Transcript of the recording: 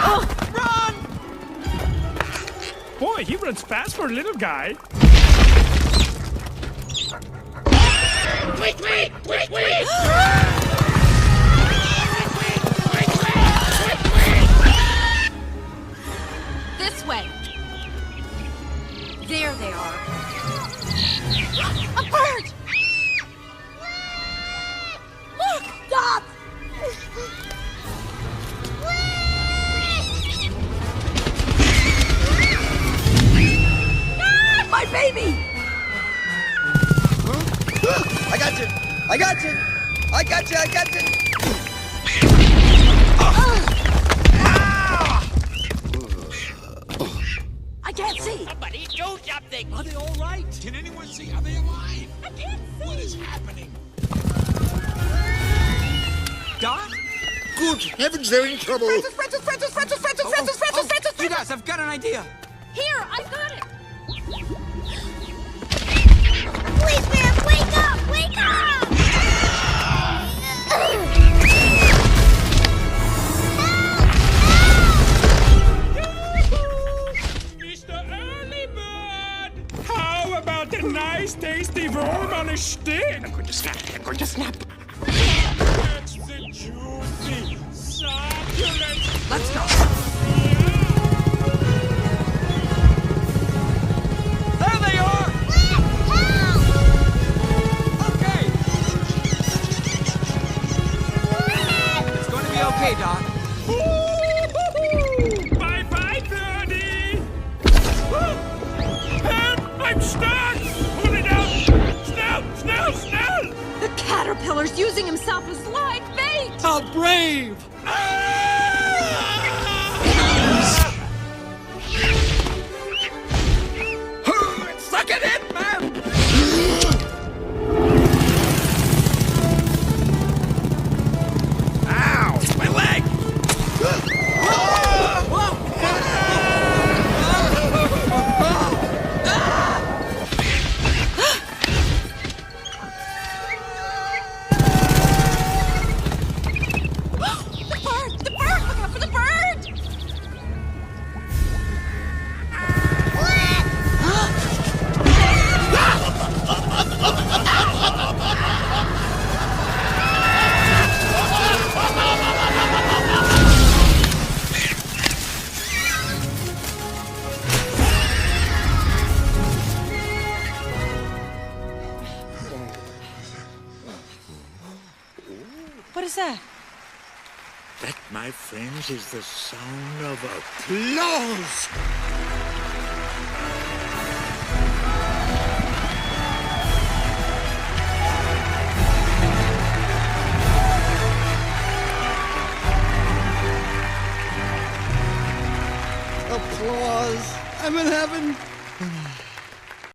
Run! Boy, he runs fast for a little guy. Wait! This way. There they are. A bird! Look! Stop! Ah, my baby! I got you! I can't see! Somebody do something! Are they all right? Can anyone see? Are they alive? I can't see! What is happening? Doc? Good heavens, they're in trouble! Francis! You guys, I've got an idea. Here, I've got it! Please, man, wake up! Wake up! Mr. Early Bird! How about a nice, tasty worm on a stick? I'm going to snap. That's the juicy, succulent... Let's go. There they are! Okay. It's going to be okay, Doc. Bye-bye, birdie! Help! I'm stuck! Pull it out! Snell! The caterpillar's using himself as live bait! How brave! Suck it in, man! Ow! My leg! The bird! Look out for the bird! What is that? That, my friends, is the sound of applause! Applause! I'm in heaven!